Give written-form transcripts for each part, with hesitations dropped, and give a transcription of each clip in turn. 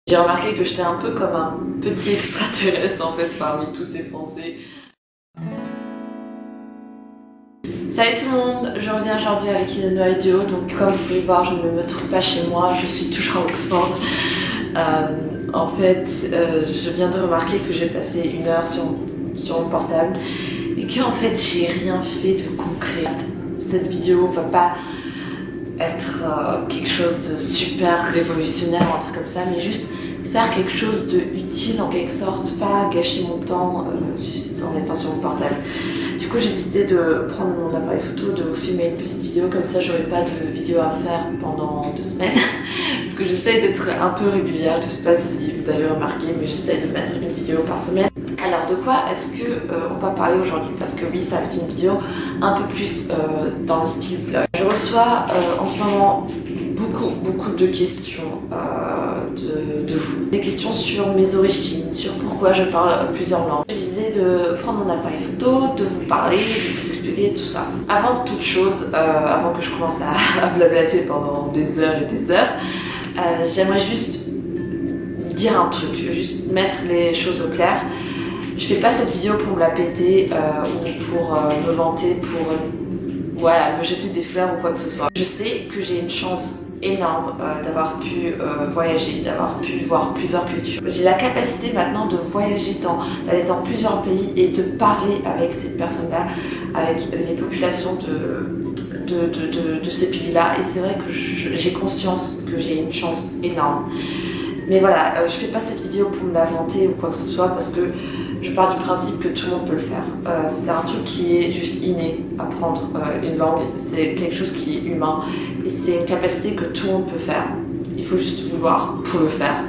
J'ai remarqué que j'étais un peu comme un petit extraterrestre en fait parmi tous ces Français. Salut tout le monde, je reviens aujourd'hui avec une nouvelle vidéo. Donc comme vous pouvez voir, je ne me trouve pas chez moi, je suis toujours à Oxford. Je viens de remarquer que j'ai passé 1 heure sur mon portable et que en fait j'ai rien fait de concret. Cette vidéo va pas être quelque chose de super révolutionnaire ou un truc comme ça, mais juste faire quelque chose de utile en quelque sorte, pas gâcher mon temps juste en étant sur mon portable. Du coup j'ai décidé de prendre mon appareil photo, de vous filmer une petite vidéo, comme ça j'aurai pas de vidéo à faire pendant 2 semaines. Parce que j'essaie d'être un peu régulière, je sais pas si vous avez remarqué, mais j'essaie de mettre une vidéo par semaine. Alors de quoi est-ce que on va parler aujourd'hui? Parce que oui, ça va être une vidéo un peu plus dans le style vlog. Je reçois en ce moment beaucoup de questions de vous. Des questions sur mes origines, sur pourquoi je parle plusieurs langues. J'ai décidé de prendre mon appareil photo, de vous parler, de vous expliquer tout ça. Avant toute chose, avant que je commence à blablater pendant des heures et des heures, j'aimerais juste dire un truc, juste mettre les choses au clair. Je fais pas cette vidéo pour me la péter ou pour me vanter, pour voilà, me jeter des fleurs ou quoi que ce soit. Je sais que j'ai une chance énorme d'avoir pu voyager, d'avoir pu voir plusieurs cultures. J'ai la capacité maintenant de voyager, d'aller dans plusieurs pays et de parler avec ces personnes-là, avec les populations de ces pays-là. Et c'est vrai que j'ai conscience que j'ai une chance énorme. Mais voilà, je fais pas cette vidéo pour me la vanter ou quoi que ce soit parce que je pars du principe que tout le monde peut le faire. C'est un truc qui est juste inné, apprendre une langue, c'est quelque chose qui est humain et c'est une capacité que tout le monde peut faire. Il faut juste vouloir pour le faire.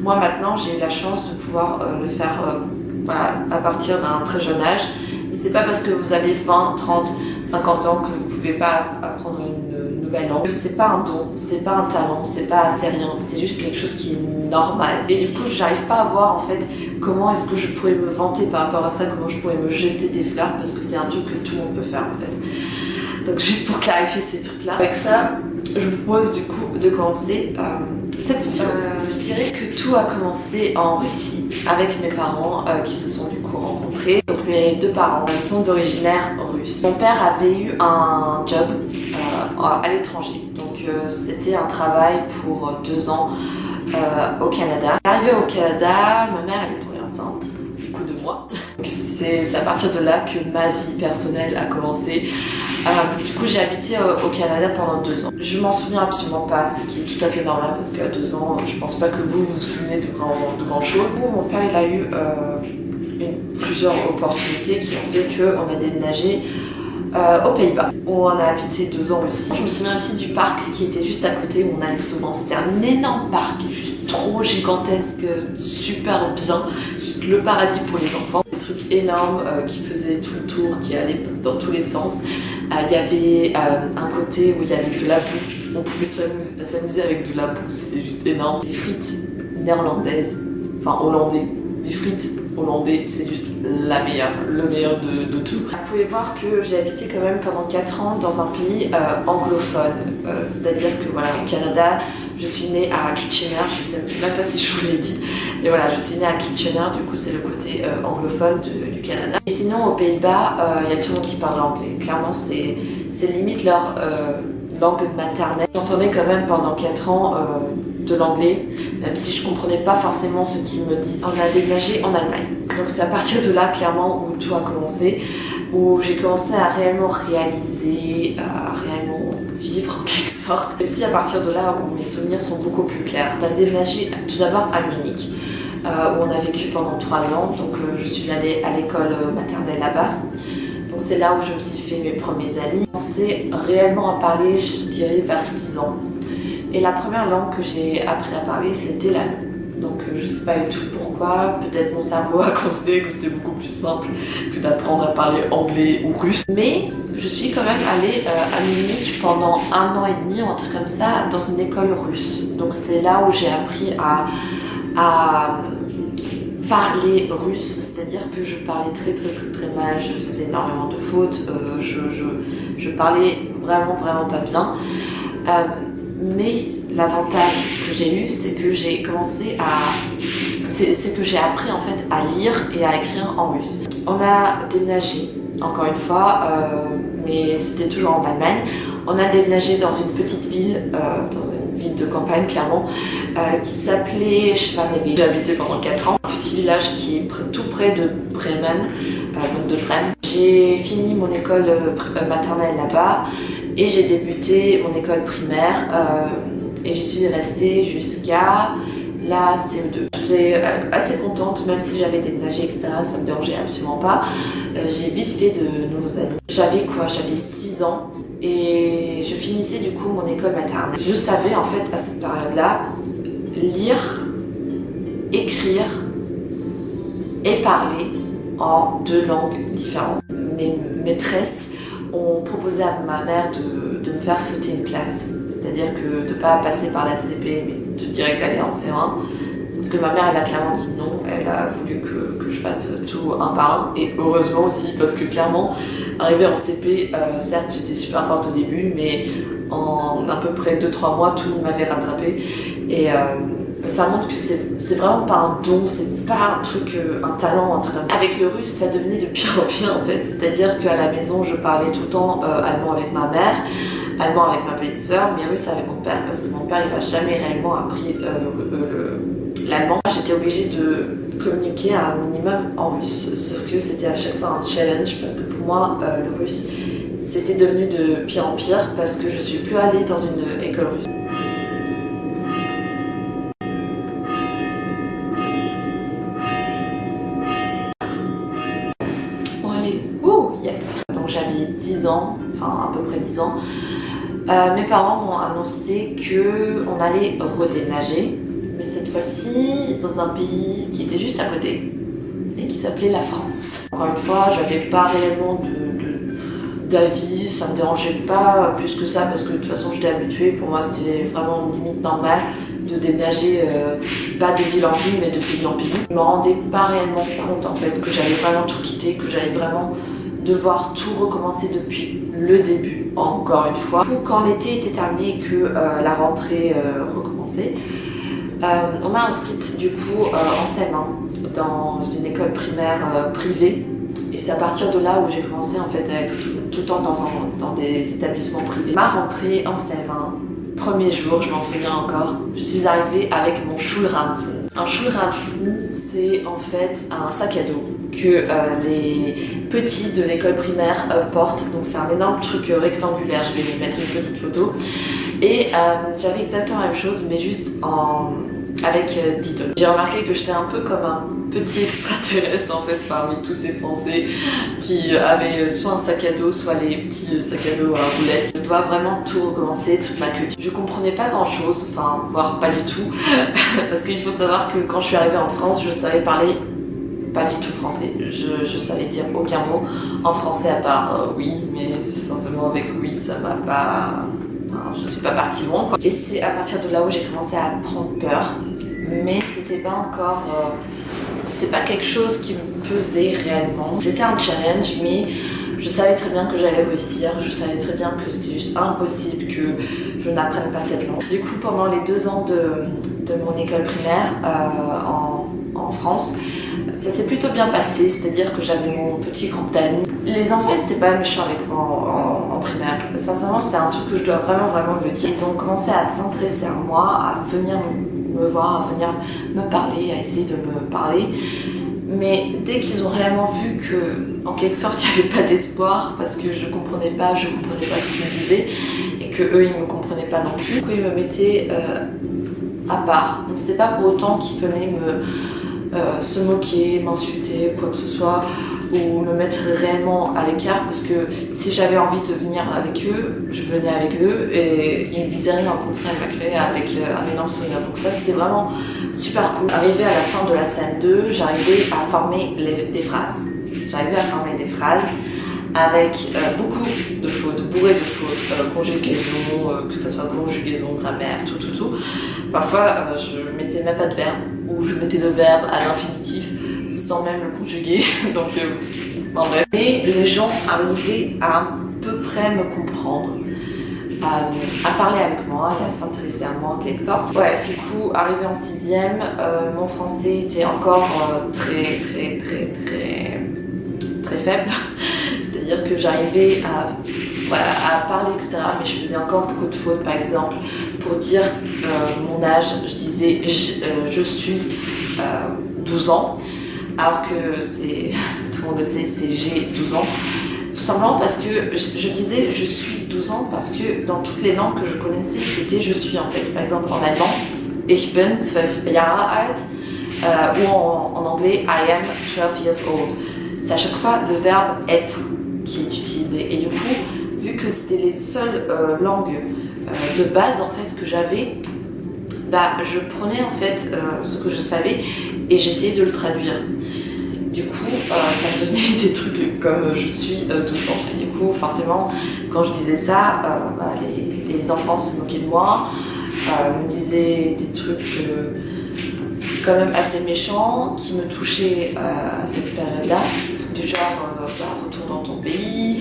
Moi maintenant, j'ai eu la chance de pouvoir le faire voilà, à partir d'un très jeune âge. Et c'est pas parce que vous avez 20, 30, 50 ans que vous pouvez pas apprendre une nouvelle langue. C'est pas un don, c'est pas un talent, c'est rien, c'est juste quelque chose qui est normal. Et du coup, j'arrive pas à voir en fait comment est-ce que je pourrais me vanter par rapport à ça, comment je pourrais me jeter des fleurs, parce que c'est un truc que tout le monde peut faire en fait. Donc juste pour clarifier ces trucs-là. Avec ça, je vous propose du coup de commencer cette vidéo. Je dirais que tout a commencé en Russie, avec mes parents qui se sont du coup rencontrés. Donc mes 2 parents sont d'origine russe. Mon père avait eu un job à l'étranger, donc c'était un travail pour 2 ans au Canada. Arrivée au Canada, ma mère elle est tombée enceinte du coup de moi. C'est à partir de là que ma vie personnelle a commencé. Du coup j'ai habité au Canada pendant 2 ans. Je m'en souviens absolument pas, ce qui est tout à fait normal parce qu'à 2 ans je pense pas que vous vous souvenez de grandes choses. Mon père il a eu plusieurs opportunités qui ont fait qu'on a déménagé aux Pays-Bas, où on a habité 2 ans aussi. Je me souviens aussi du parc qui était juste à côté, où on allait souvent. C'était un énorme parc, juste trop gigantesque, super bien, juste le paradis pour les enfants. Des trucs énormes qui faisaient tout le tour, qui allaient dans tous les sens. Il y avait un côté où il y avait de la boue, on pouvait s'amuser avec de la boue, c'était juste énorme. Les frites néerlandaises, enfin hollandais, les frites hollandais, c'est juste le meilleur de tout. Vous pouvez voir que j'ai habité quand même pendant 4 ans dans un pays anglophone, c'est-à-dire que voilà, au Canada, je suis née à Kitchener, je sais même pas si je vous l'ai dit, mais voilà, je suis née à Kitchener, du coup c'est le côté anglophone du Canada. Et sinon aux Pays-Bas, il y a tout le monde qui parle anglais, clairement c'est limite leur langue maternelle. J'entendais quand même pendant 4 ans de l'anglais, même si je comprenais pas forcément ce qu'ils me disaient. On a déménagé en Allemagne. Donc c'est à partir de là clairement où tout a commencé, où j'ai commencé à réellement réaliser, à réellement vivre en quelque sorte. C'est aussi à partir de là où mes souvenirs sont beaucoup plus clairs. On a déménagé tout d'abord à Munich, où on a vécu pendant 3 ans, donc je suis allée à l'école maternelle là-bas. Donc c'est là où je me suis fait mes premiers amis. C'est réellement à parler, je dirais, vers 6 ans. Et la première langue que j'ai appris à parler, c'était l'allemand. Donc je sais pas du tout pourquoi, peut-être mon cerveau a considéré que c'était beaucoup plus simple que d'apprendre à parler anglais ou russe. Mais je suis quand même allée à Munich pendant 1 an et demi ou un truc comme ça dans une école russe. Donc c'est là où j'ai appris à parler russe, c'est-à-dire que je parlais très mal, je faisais énormément de fautes, je parlais vraiment pas bien. Mais l'avantage que j'ai eu, c'est que j'ai commencé à... C'est que j'ai appris en fait à lire et à écrire en russe. On a déménagé, encore une fois, mais c'était toujours en Allemagne. On a déménagé dans une petite ville, dans une ville de campagne clairement, qui s'appelait Schwanewitz. J'ai habité pendant 4 ans, un petit village qui est tout près de Bremen, donc de Brême. J'ai fini mon école maternelle là-bas et j'ai débuté mon école primaire et j'y suis restée jusqu'à la CE2. J'étais assez contente, même si j'avais déménagé, etc. Ça me dérangeait absolument pas. J'ai vite fait de nouveaux amis. J'avais 6 ans et je finissais du coup mon école maternelle. Je savais en fait à cette période-là lire, écrire et parler en 2 langues différentes. Mes maîtresses ont proposé à ma mère de me faire sauter une classe. C'est-à-dire que de ne pas passer par la CP, mais de direct aller en C1. Sauf que ma mère, elle a clairement dit non. Elle a voulu que je fasse tout un par un. Et heureusement aussi, parce que clairement, arrivée en CP, certes, j'étais super forte au début, mais en à peu près 2-3 mois, tout le monde m'avait rattrapée. Et ça montre que c'est vraiment pas un don, c'est pas un truc, un talent, un truc comme ça. Avec le russe, ça devenait de pire en pire en fait. C'est-à-dire qu'à la maison, je parlais tout le temps allemand avec ma mère, allemand avec ma petite sœur, mais russe avec mon père, parce que mon père il n'a jamais réellement appris l'allemand. J'étais obligée de communiquer à un minimum en russe, sauf que c'était à chaque fois un challenge, parce que pour moi, le russe, c'était devenu de pire en pire, parce que je suis plus allée dans une école russe. Bon allez, yes. Donc j'avais 10 ans, enfin à peu près 10 ans. Mes parents m'ont annoncé qu'on allait redéménager, mais cette fois-ci dans un pays qui était juste à côté et qui s'appelait la France. Encore une fois, j'avais pas réellement d'avis, ça me dérangeait pas plus que ça parce que de toute façon j'étais habituée, pour moi c'était vraiment une limite normale de déménager, pas de ville en ville mais de pays en pays. Je me rendais pas réellement compte en fait que j'allais vraiment tout quitter, que j'allais vraiment devoir tout recommencer depuis le début, encore une fois. Quand l'été était terminé et que la rentrée recommençait, on m'a inscrite du coup en CM1 dans une école primaire privée. Et c'est à partir de là où j'ai commencé en fait à être tout le temps dans des établissements privés. Ma rentrée en CM1, premier jour, je m'en souviens encore, je suis arrivée avec mon Schulranzen. Un Schulranzen, c'est en fait un sac à dos que les petits de l'école primaire portent. Donc c'est un énorme truc rectangulaire, je vais lui mettre une petite photo. Et j'avais exactement la même chose, mais juste avec 10 tonnes. J'ai remarqué que j'étais un peu comme un petit extraterrestre en fait parmi tous ces Français qui avaient soit un sac à dos, soit les petits sacs à dos à roulettes. Je dois vraiment tout recommencer, toute ma culture. Je comprenais pas grand chose, enfin voire pas du tout, parce qu'il faut savoir que quand je suis arrivée en France, je savais parler pas du tout français. Je savais dire aucun mot en français à part oui, mais sincèrement avec oui ça m'a pas... Je ne suis pas partie loin quoi. Et c'est à partir de là où j'ai commencé à prendre peur, mais c'était pas encore... c'est pas quelque chose qui me pesait réellement. C'était un challenge, mais je savais très bien que j'allais réussir, je savais très bien que c'était juste impossible que je n'apprenne pas cette langue. Du coup, pendant les 2 ans de mon école primaire en France, ça s'est plutôt bien passé, c'est-à-dire que j'avais mon petit groupe d'amis. Les enfants, c'était pas méchant avec moi en primaire. Sincèrement, c'est un truc que je dois vraiment le dire. Ils ont commencé à s'intéresser à moi, à venir me voir, à venir me parler, à essayer de me parler. Mais dès qu'ils ont réellement vu que, en quelque sorte, il n'y avait pas d'espoir, parce que je comprenais pas ce qu'ils me disaient, et que eux, ils me comprenaient pas non plus, du coup, ils me mettaient à part. Mais c'est pas pour autant qu'ils venaient se moquer, m'insulter, quoi que ce soit, ou me mettre réellement à l'écart, parce que si j'avais envie de venir avec eux, je venais avec eux, et ils me disaient rien, au contraire, ils m'accueillaient avec un énorme sourire. Donc ça, c'était vraiment super cool. Arrivé à la fin de la CM2, j'arrivais à former des phrases. J'arrivais à former des phrases avec beaucoup de fautes, bourrées de fautes, conjugaison, que ce soit conjugaison, grammaire, tout. Parfois, je mettais même pas de verbe, ou je mettais le verbe à l'infinitif sans même le conjuguer. Donc, en vrai. Et les gens arrivaient à peu près me comprendre. à parler avec moi et à s'intéresser à moi en quelque sorte. Ouais, du coup, arrivé en 6e, mon français était encore très faible. C'est-à-dire que j'arrivais à parler, etc. Mais je faisais encore beaucoup de fautes, par exemple. Pour dire mon âge, je disais je suis 12 ans, alors que tout le monde le sait, c'est j'ai 12 ans. Tout simplement parce que je disais je suis 12 ans parce que dans toutes les langues que je connaissais, c'était je suis en fait. Par exemple en allemand, ich bin 12 Jahre alt, ou en anglais, I am 12 years old. C'est à chaque fois le verbe être qui est utilisé. Et du coup, vu que c'était les seules langues de base en fait que j'avais, je prenais en fait ce que je savais et j'essayais de le traduire. Du coup, ça me donnait des trucs comme je suis 12 ans. Et du coup, forcément, quand je disais ça, les enfants se moquaient de moi, me disaient des trucs quand même assez méchants qui me touchaient à cette période-là. Du genre, retourne dans ton pays,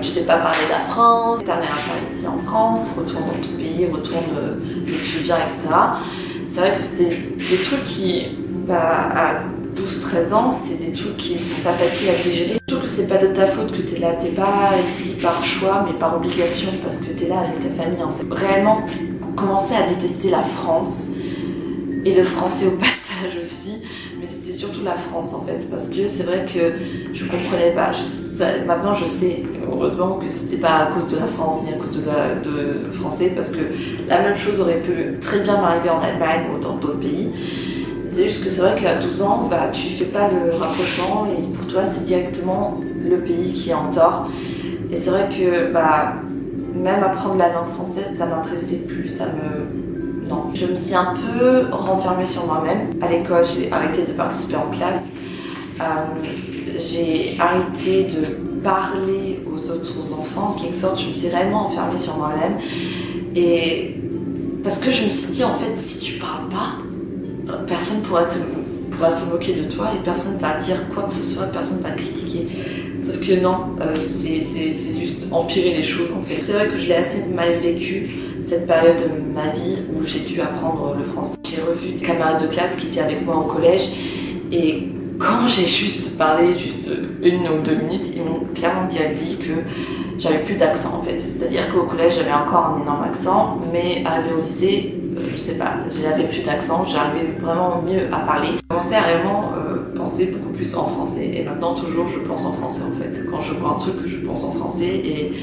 tu sais pas parler de la France, t'as rien à faire ici en France, retourne dans ton pays, retourne d'où tu viens, etc. C'est vrai que c'était des trucs qui, à 12-13 ans, c'est des trucs qui sont pas faciles à digérer. Surtout que c'est pas de ta faute que t'es là, t'es pas ici par choix, mais par obligation, parce que t'es là avec ta famille en fait. Réellement, commencer à détester la France, et le français au passage aussi. Mais c'était surtout la France en fait, parce que c'est vrai que je comprenais pas. Maintenant je sais, heureusement, que c'était pas à cause de la France ni à cause de français, parce que la même chose aurait pu très bien m'arriver en Allemagne ou dans d'autres pays. C'est juste que c'est vrai qu'à 12 ans, tu fais pas le rapprochement et pour toi c'est directement le pays qui est en tort. Et c'est vrai que même apprendre la langue française, ça m'intéressait plus, Non, je me suis un peu renfermée sur moi-même. À l'école, j'ai arrêté de participer en classe. J'ai arrêté de parler aux autres enfants. En quelque sorte, je me suis réellement enfermée sur moi-même. Et parce que je me suis dit, en fait, si tu parles pas, personne pourra se moquer de toi et personne va dire quoi que ce soit, personne va te critiquer. Sauf que non, c'est juste empirer les choses en fait. C'est vrai que je l'ai assez mal vécu, cette période de ma vie où j'ai dû apprendre le français. J'ai revu des camarades de classe qui étaient avec moi au collège et quand j'ai juste parlé 1 ou 2 minutes, ils m'ont clairement dit que j'avais plus d'accent en fait. C'est-à-dire qu'au collège j'avais encore un énorme accent, mais arrivé au lycée, je sais pas, j'avais plus d'accent, j'arrivais vraiment mieux à parler. J'ai commencé à réellement penser beaucoup plus en français et maintenant toujours je pense en français en fait. Quand je vois un truc, je pense en français et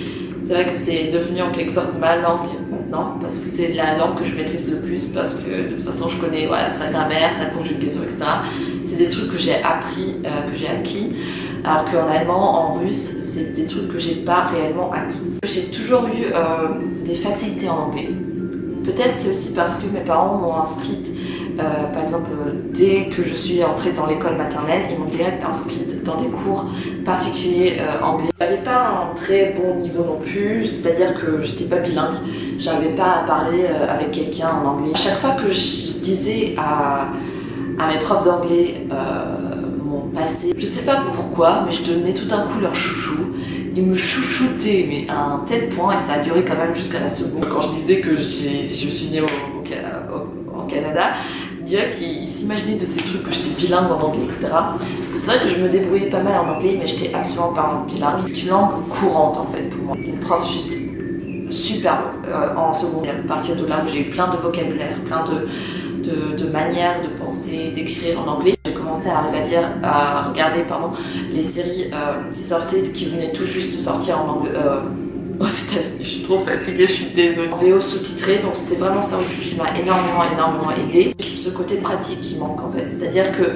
c'est vrai que c'est devenu en quelque sorte ma langue maintenant parce que c'est la langue que je maîtrise le plus parce que de toute façon je connais sa grammaire, sa conjugaison, etc. C'est des trucs que j'ai appris, que j'ai acquis. Alors qu'en allemand, en russe, c'est des trucs que j'ai pas réellement acquis. J'ai toujours eu des facilités en anglais. Peut-être c'est aussi parce que mes parents m'ont inscrite, par exemple, dès que je suis entrée dans l'école maternelle, ils m'ont direct inscrite dans des cours particuliers anglais. J'avais pas un très bon niveau non plus, c'est-à-dire que j'étais pas bilingue, j'arrivais pas à parler avec quelqu'un en anglais. À chaque fois que je disais à mes profs d'anglais mon passé, je sais pas pourquoi, mais je devenais tout d'un coup leur chouchou. Ils me chouchoutaient, mais à un tel point, et ça a duré quand même jusqu'à la seconde. Quand je disais que je suis née au Canada, ils diraient qu'ils s'imaginaient de ces trucs que j'étais bilingue en anglais, etc. Parce que c'est vrai que je me débrouillais pas mal en anglais, mais j'étais absolument pas bilingue. C'est une langue courante en fait pour moi. Une prof juste superbe en seconde. À partir de là où j'ai eu plein de vocabulaire, plein de manières de penser, d'écrire en anglais. J'ai commencé à regarder les séries qui venaient tout juste de sortir en anglais aux États-Unis. Je suis trop fatiguée, je suis désolée. En VO sous-titré, donc c'est vraiment ça aussi qui m'a énormément aidée. Ce côté pratique qui manque en fait. C'est-à-dire que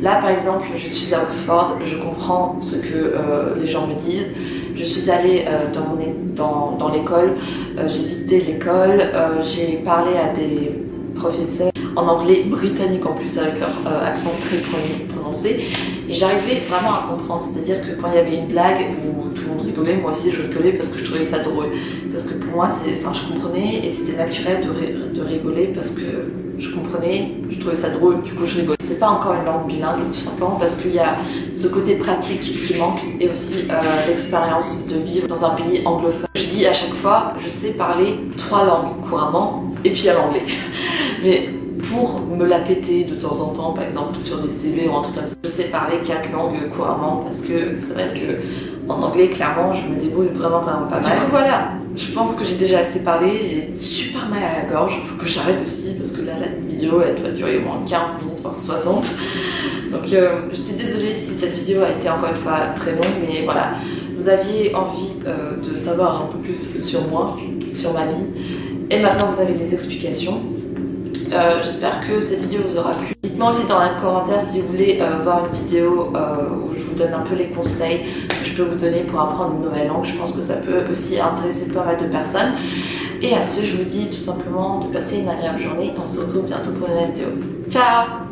là par exemple, je suis à Oxford, je comprends ce que les gens me disent. Je suis allée dans l'école, j'ai visité l'école, j'ai parlé à des professeurs en anglais britannique en plus avec leur accent très prononcé et j'arrivais vraiment à comprendre, c'est-à-dire que quand il y avait une blague où tout le monde rigolait, moi aussi je rigolais parce que je trouvais ça drôle, parce que pour moi je comprenais et c'était naturel de rigoler parce que je comprenais, je trouvais ça drôle, du coup je rigolais. C'est pas encore une langue bilingue, tout simplement parce qu'il y a ce côté pratique qui manque et aussi l'expérience de vivre dans un pays anglophone. Je dis à chaque fois, je sais parler 3 langues couramment et puis à l'anglais. Mais pour me la péter de temps en temps, par exemple sur des CV ou un truc comme ça, je sais parler 4 langues couramment parce que c'est vrai que en anglais, clairement, je me débrouille vraiment pas mal. Du coup, voilà, je pense que j'ai déjà assez parlé, j'ai super mal à la gorge, faut que j'arrête aussi parce que là, la vidéo, elle doit durer au moins 40 minutes, voire 60. Donc, je suis désolée si cette vidéo a été encore une fois très longue, mais voilà, vous aviez envie de savoir un peu plus sur moi, sur ma vie, et maintenant vous avez des explications. J'espère que cette vidéo vous aura plu. Dites-moi aussi dans les commentaires si vous voulez voir une vidéo où je vous donne un peu les conseils que je peux vous donner pour apprendre une nouvelle langue. Je pense que ça peut aussi intéresser pas mal de personnes. Et à ce, je vous dis tout simplement de passer une agréable journée. On se retrouve bientôt pour une nouvelle vidéo. Ciao!